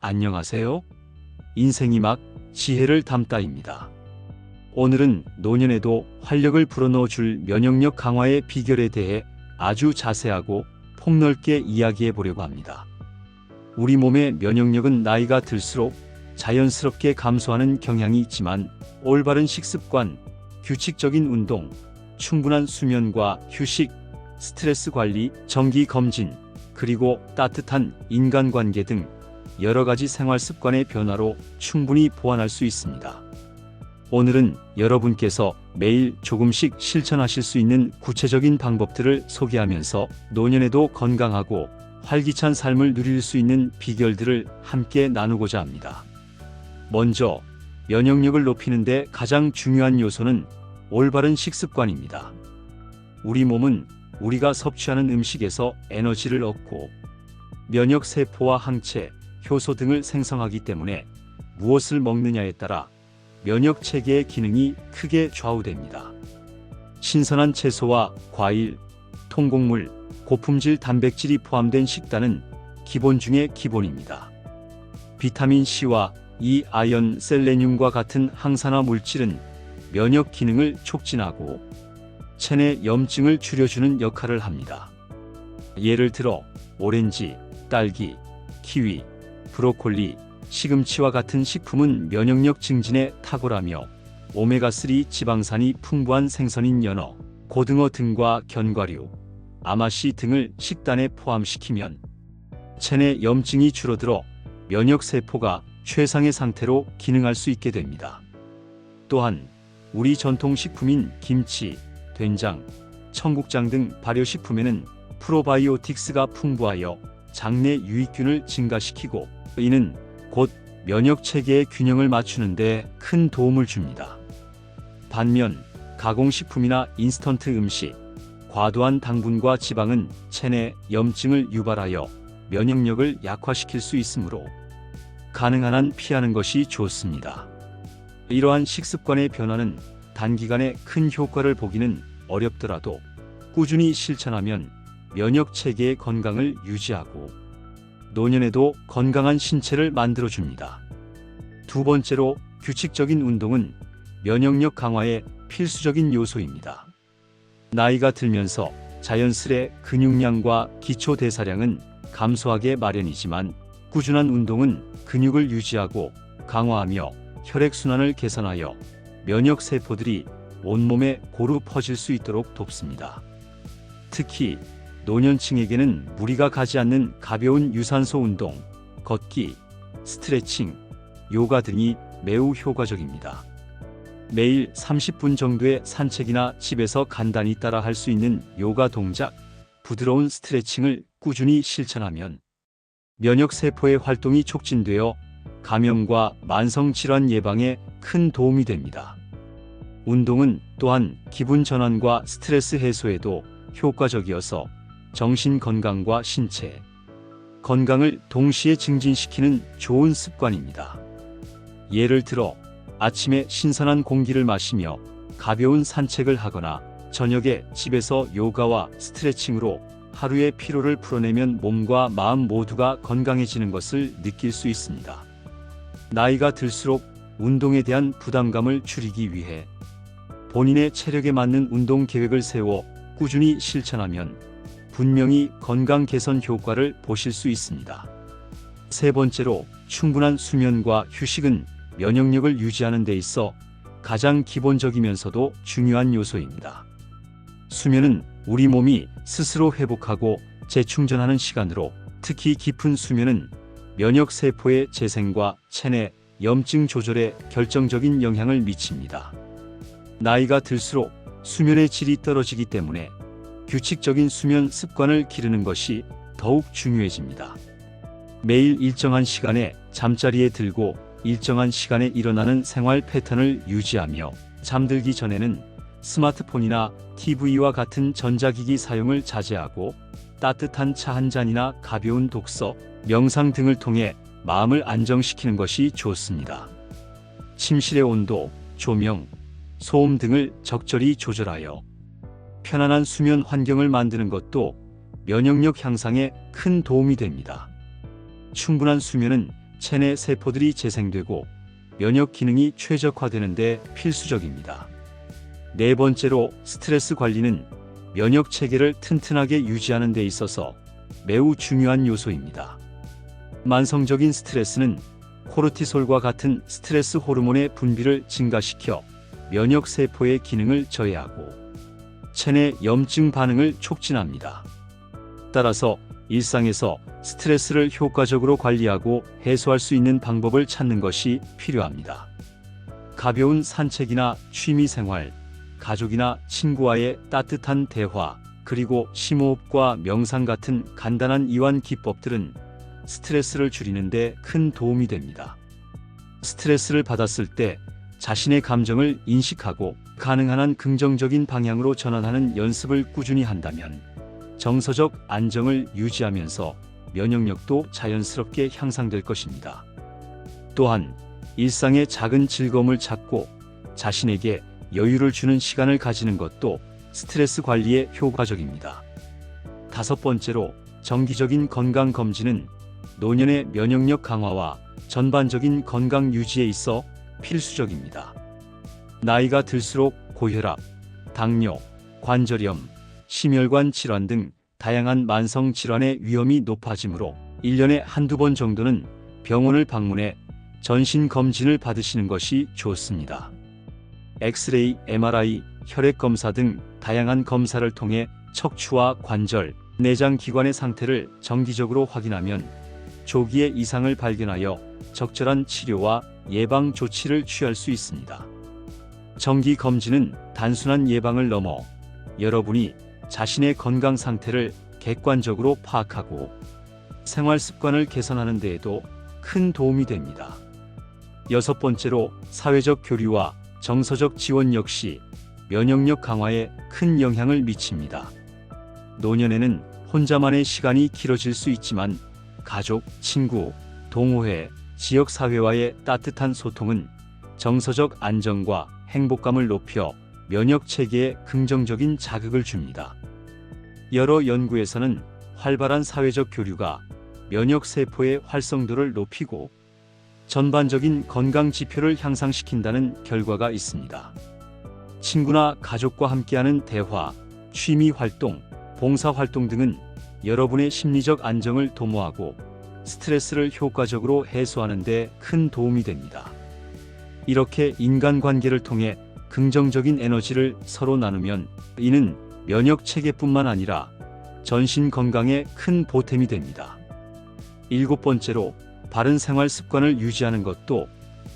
안녕하세요. 인생이 막 지혜를 담다입니다. 오늘은 노년에도 활력을 불어넣어 줄 면역력 강화의 비결에 대해 아주 자세하고 폭넓게 이야기해 보려고 합니다. 우리 몸의 면역력은 나이가 들수록 자연스럽게 감소하는 경향이 있지만 올바른 식습관, 규칙적인 운동, 충분한 수면과 휴식, 스트레스 관리, 정기 검진, 그리고 따뜻한 인간관계 등 여러 가지 생활 습관의 변화로 충분히 보완할 수 있습니다. 오늘은 여러분께서 매일 조금씩 실천하실 수 있는 구체적인 방법들을 소개하면서 노년에도 건강하고 활기찬 삶을 누릴 수 있는 비결들을 함께 나누고자 합니다. 먼저, 면역력을 높이는 데 가장 중요한 요소는 올바른 식습관입니다. 우리 몸은 우리가 섭취하는 음식에서 에너지를 얻고 면역세포와 항체, 효소 등을 생성하기 때문에 무엇을 먹느냐에 따라 면역체계의 기능이 크게 좌우됩니다. 신선한 채소와 과일, 통곡물, 고품질 단백질이 포함된 식단은 기본 중의 기본입니다. 비타민 C와 E, 아연, 셀레늄과 같은 항산화 물질은 면역 기능을 촉진하고 체내 염증을 줄여주는 역할을 합니다. 예를 들어 오렌지, 딸기, 키위, 브로콜리, 시금치와 같은 식품은 면역력 증진에 탁월하며 오메가3 지방산이 풍부한 생선인 연어, 고등어 등과 견과류, 아마씨 등을 식단에 포함시키면 체내 염증이 줄어들어 면역세포가 최상의 상태로 기능할 수 있게 됩니다. 또한 우리 전통식품인 김치, 된장, 청국장 등 발효식품에는 프로바이오틱스가 풍부하여 장내 유익균을 증가시키고 이는 곧 면역체계의 균형을 맞추는 데 큰 도움을 줍니다. 반면 가공식품이나 인스턴트 음식, 과도한 당분과 지방은 체내 염증을 유발하여 면역력을 약화시킬 수 있으므로 가능한 한 피하는 것이 좋습니다. 이러한 식습관의 변화는 단기간에 큰 효과를 보기는 어렵더라도 꾸준히 실천하면 면역체계의 건강을 유지하고 노년에도 건강한 신체를 만들어줍니다. 두 번째로, 규칙적인 운동은 면역력 강화의 필수적인 요소입니다. 나이가 들면서 자연스레 근육량과 기초 대사량은 감소하게 마련이지만 꾸준한 운동은 근육을 유지하고 강화하며 혈액순환을 개선하여 면역세포들이 온몸에 고루 퍼질 수 있도록 돕습니다. 특히 노년층에게는 무리가 가지 않는 가벼운 유산소 운동, 걷기, 스트레칭, 요가 등이 매우 효과적입니다. 매일 30분 정도의 산책이나 집에서 간단히 따라 할 수 있는 요가 동작, 부드러운 스트레칭을 꾸준히 실천하면 면역세포의 활동이 촉진되어 감염과 만성질환 예방에 큰 도움이 됩니다. 운동은 또한 기분 전환과 스트레스 해소에도 효과적이어서 정신 건강과 신체 건강을 동시에 증진시키는 좋은 습관입니다. 예를 들어 아침에 신선한 공기를 마시며 가벼운 산책을 하거나 저녁에 집에서 요가와 스트레칭으로 하루의 피로를 풀어내면 몸과 마음 모두가 건강해지는 것을 느낄 수 있습니다. 나이가 들수록 운동에 대한 부담감을 줄이기 위해 본인의 체력에 맞는 운동 계획을 세워 꾸준히 실천하면 분명히 건강 개선 효과를 보실 수 있습니다. 세 번째로, 충분한 수면과 휴식은 면역력을 유지하는 데 있어 가장 기본적이면서도 중요한 요소입니다. 수면은 우리 몸이 스스로 회복하고 재충전하는 시간으로 특히 깊은 수면은 면역세포의 재생과 체내 염증 조절에 결정적인 영향을 미칩니다. 나이가 들수록 수면의 질이 떨어지기 때문에 규칙적인 수면 습관을 기르는 것이 더욱 중요해집니다. 매일 일정한 시간에 잠자리에 들고 일정한 시간에 일어나는 생활 패턴을 유지하며 잠들기 전에는 스마트폰이나 TV와 같은 전자기기 사용을 자제하고 따뜻한 차 한 잔이나 가벼운 독서, 명상 등을 통해 마음을 안정시키는 것이 좋습니다. 침실의 온도, 조명, 소음 등을 적절히 조절하여 편안한 수면 환경을 만드는 것도 면역력 향상에 큰 도움이 됩니다. 충분한 수면은 체내 세포들이 재생되고 면역 기능이 최적화되는 데 필수적입니다. 네 번째로 스트레스 관리는 면역 체계를 튼튼하게 유지하는 데 있어서 매우 중요한 요소입니다. 만성적인 스트레스는 코르티솔과 같은 스트레스 호르몬의 분비를 증가시켜 면역 세포의 기능을 저해하고 체내 염증 반응을 촉진합니다. 따라서 일상에서 스트레스를 효과적으로 관리하고 해소할 수 있는 방법을 찾는 것이 필요합니다. 가벼운 산책이나 취미 생활, 가족이나 친구와의 따뜻한 대화, 그리고 심호흡과 명상 같은 간단한 이완 기법들은 스트레스를 줄이는 데 큰 도움이 됩니다. 스트레스를 받았을 때 자신의 감정을 인식하고 가능한 한 긍정적인 방향으로 전환하는 연습을 꾸준히 한다면 정서적 안정을 유지하면서 면역력도 자연스럽게 향상될 것입니다. 또한 일상의 작은 즐거움을 찾고 자신에게 여유를 주는 시간을 가지는 것도 스트레스 관리에 효과적입니다. 다섯 번째로 정기적인 건강 검진은 노년의 면역력 강화와 전반적인 건강 유지에 있어 필수적입니다. 나이가 들수록 고혈압, 당뇨, 관절염, 심혈관 질환 등 다양한 만성 질환의 위험이 높아지므로 1년에 한두 번 정도는 병원을 방문해 전신 검진을 받으시는 것이 좋습니다. 엑스레이, MRI, 혈액 검사 등 다양한 검사를 통해 척추와 관절, 내장 기관의 상태를 정기적으로 확인하면 조기에 이상을 발견하여 적절한 치료와 예방 조치를 취할 수 있습니다. 정기 검진은 단순한 예방을 넘어 여러분이 자신의 건강 상태를 객관적으로 파악하고 생활 습관을 개선하는 데에도 큰 도움이 됩니다. 여섯 번째로 사회적 교류와 정서적 지원 역시 면역력 강화에 큰 영향을 미칩니다. 노년에는 혼자만의 시간이 길어질 수 있지만 가족, 친구, 동호회, 지역사회와의 따뜻한 소통은 정서적 안정과 행복감을 높여 면역 체계에 긍정적인 자극을 줍니다. 여러 연구에서는 활발한 사회적 교류가 면역 세포의 활성도를 높이고 전반적인 건강 지표를 향상시킨다는 결과가 있습니다. 친구나 가족과 함께하는 대화, 취미 활동, 봉사 활동 등은 여러분의 심리적 안정을 도모하고 스트레스를 효과적으로 해소하는 데 큰 도움이 됩니다. 이렇게 인간관계를 통해 긍정적인 에너지를 서로 나누면 이는 면역 체계뿐만 아니라 전신 건강에 큰 보탬이 됩니다. 일곱 번째로 바른 생활 습관을 유지하는 것도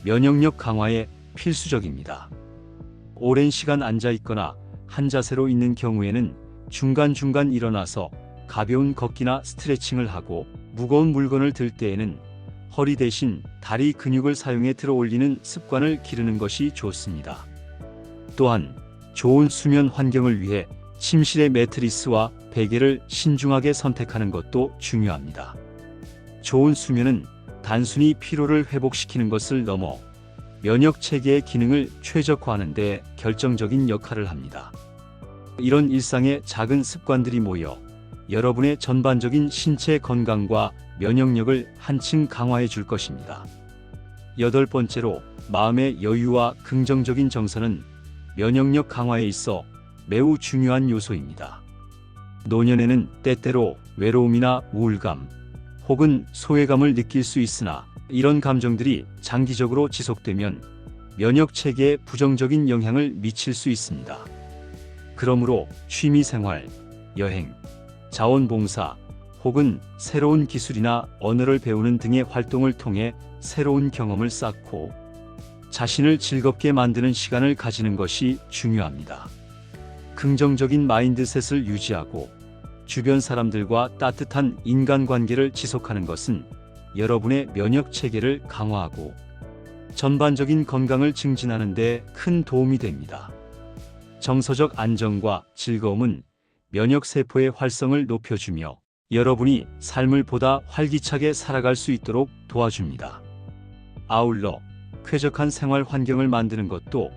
면역력 강화에 필수적입니다. 오랜 시간 앉아 있거나 한 자세로 있는 경우에는 중간중간 일어나서 가벼운 걷기나 스트레칭을 하고 무거운 물건을 들 때에는 허리 대신 다리 근육을 사용해 들어 올리는 습관을 기르는 것이 좋습니다. 또한 좋은 수면 환경을 위해 침실의 매트리스와 베개를 신중하게 선택하는 것도 중요합니다. 좋은 수면은 단순히 피로를 회복시키는 것을 넘어 면역 체계의 기능을 최적화하는 데 결정적인 역할을 합니다. 이런 일상의 작은 습관들이 모여 여러분의 전반적인 신체 건강과 면역력을 한층 강화해 줄 것입니다. 여덟 번째로 마음의 여유와 긍정적인 정서는 면역력 강화에 있어 매우 중요한 요소입니다. 노년에는 때때로 외로움이나 우울감 혹은 소외감을 느낄 수 있으나 이런 감정들이 장기적으로 지속되면 면역 체계에 부정적인 영향을 미칠 수 있습니다. 그러므로 취미 생활, 여행, 자원봉사 혹은 새로운 기술이나 언어를 배우는 등의 활동을 통해 새로운 경험을 쌓고 자신을 즐겁게 만드는 시간을 가지는 것이 중요합니다. 긍정적인 마인드셋을 유지하고 주변 사람들과 따뜻한 인간관계를 지속하는 것은 여러분의 면역 체계를 강화하고 전반적인 건강을 증진하는 데 큰 도움이 됩니다. 정서적 안정과 즐거움은 면역 세포의 활성을 높여주며 여러분이 삶을 보다 활기차게 살아갈 수 있도록 도와줍니다. 아울러 쾌적한 생활 환경을 만드는 것도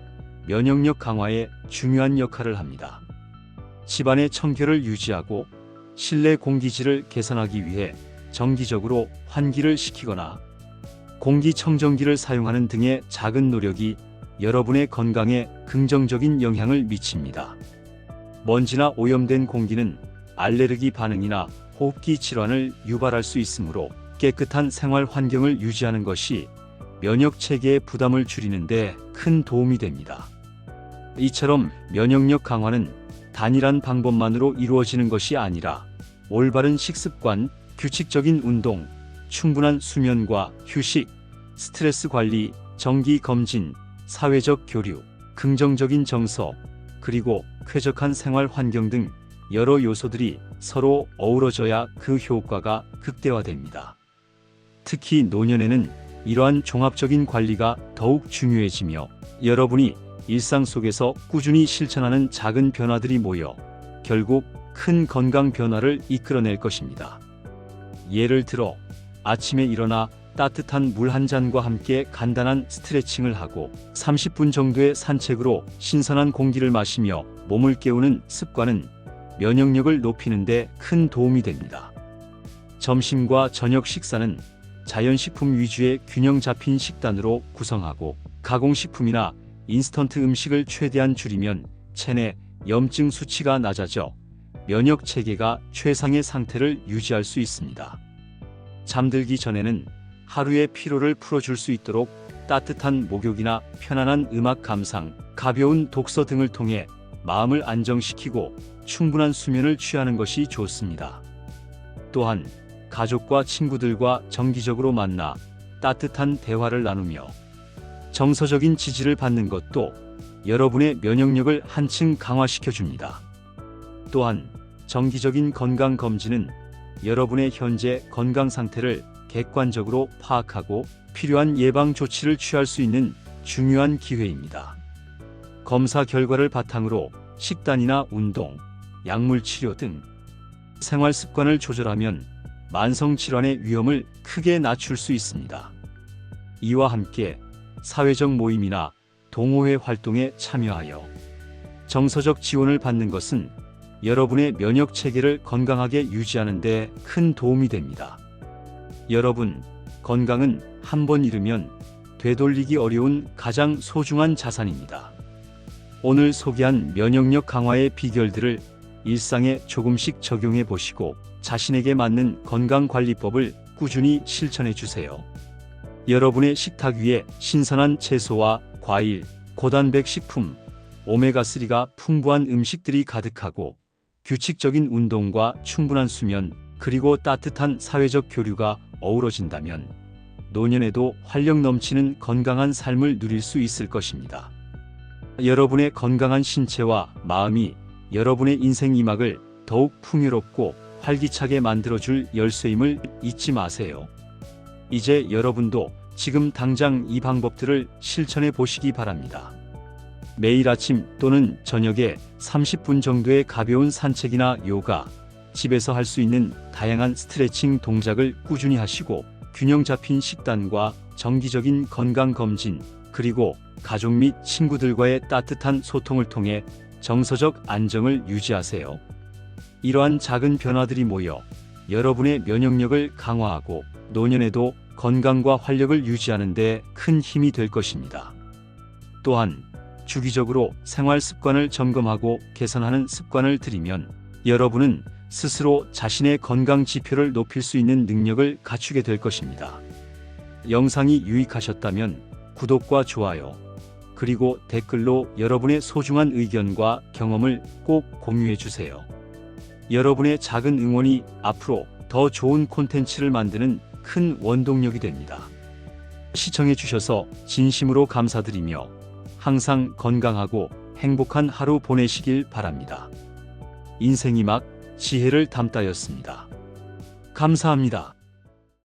면역력 강화에 중요한 역할을 합니다. 집안의 청결을 유지하고 실내 공기질을 개선하기 위해 정기적으로 환기를 시키거나 공기청정기를 사용하는 등의 작은 노력이 여러분의 건강에 긍정적인 영향을 미칩니다. 먼지나 오염된 공기는 알레르기 반응이나 호흡기 질환을 유발할 수 있으므로 깨끗한 생활 환경을 유지하는 것이 면역 체계의 부담을 줄이는 데 큰 도움이 됩니다. 이처럼 면역력 강화는 단일한 방법만으로 이루어지는 것이 아니라 올바른 식습관, 규칙적인 운동, 충분한 수면과 휴식, 스트레스 관리, 정기 검진, 사회적 교류, 긍정적인 정서, 그리고 쾌적한 생활 환경 등 여러 요소들이 서로 어우러져야 그 효과가 극대화됩니다. 특히 노년에는 이러한 종합적인 관리가 더욱 중요해지며 여러분이 일상 속에서 꾸준히 실천하는 작은 변화들이 모여 결국 큰 건강 변화를 이끌어낼 것입니다. 예를 들어 아침에 일어나 따뜻한 물 한 잔과 함께 간단한 스트레칭을 하고 30분 정도의 산책으로 신선한 공기를 마시며 몸을 깨우는 습관은 면역력을 높이는 데 큰 도움이 됩니다. 점심과 저녁 식사는 자연식품 위주의 균형 잡힌 식단으로 구성하고 가공식품이나 인스턴트 음식을 최대한 줄이면 체내 염증 수치가 낮아져 면역 체계가 최상의 상태를 유지할 수 있습니다. 잠들기 전에는 하루의 피로를 풀어줄 수 있도록 따뜻한 목욕이나 편안한 음악 감상, 가벼운 독서 등을 통해 마음을 안정시키고 충분한 수면을 취하는 것이 좋습니다. 또한 가족과 친구들과 정기적으로 만나 따뜻한 대화를 나누며 정서적인 지지를 받는 것도 여러분의 면역력을 한층 강화시켜 줍니다. 또한 정기적인 건강 검진은 여러분의 현재 건강 상태를 객관적으로 파악하고 필요한 예방 조치를 취할 수 있는 중요한 기회입니다. 검사 결과를 바탕으로 식단이나 운동, 약물 치료 등 생활 습관을 조절하면 만성 질환의 위험을 크게 낮출 수 있습니다. 이와 함께 사회적 모임이나 동호회 활동에 참여하여 정서적 지원을 받는 것은 여러분의 면역 체계를 건강하게 유지하는 데 큰 도움이 됩니다. 여러분, 건강은 한 번 잃으면 되돌리기 어려운 가장 소중한 자산입니다. 오늘 소개한 면역력 강화의 비결들을 일상에 조금씩 적용해 보시고 자신에게 맞는 건강관리법을 꾸준히 실천해 주세요. 여러분의 식탁 위에 신선한 채소와 과일, 고단백 식품, 오메가3가 풍부한 음식들이 가득하고 규칙적인 운동과 충분한 수면, 그리고 따뜻한 사회적 교류가 어우러진다면 노년에도 활력 넘치는 건강한 삶을 누릴 수 있을 것입니다. 여러분의 건강한 신체와 마음이 여러분의 인생 이막을 더욱 풍요롭고 활기차게 만들어줄 열쇠임을 잊지 마세요. 이제 여러분도 지금 당장 이 방법들을 실천해 보시기 바랍니다. 매일 아침 또는 저녁에 30분 정도의 가벼운 산책이나 요가, 집에서 할 수 있는 다양한 스트레칭 동작을 꾸준히 하시고 균형 잡힌 식단과 정기적인 건강검진, 그리고 가족 및 친구들과의 따뜻한 소통을 통해 정서적 안정을 유지하세요. 이러한 작은 변화들이 모여 여러분의 면역력을 강화하고 노년에도 건강과 활력을 유지하는 데 큰 힘이 될 것입니다. 또한 주기적으로 생활 습관을 점검하고 개선하는 습관을 들이면 여러분은 스스로 자신의 건강 지표를 높일 수 있는 능력을 갖추게 될 것입니다. 영상이 유익하셨다면 구독과 좋아요, 그리고 댓글로 여러분의 소중한 의견과 경험을 꼭 공유해 주세요. 여러분의 작은 응원이 앞으로 더 좋은 콘텐츠를 만드는 큰 원동력이 됩니다. 시청해 주셔서 진심으로 감사드리며 항상 건강하고 행복한 하루 보내시길 바랍니다. 인생이 막 지혜를 담다였습니다. 감사합니다.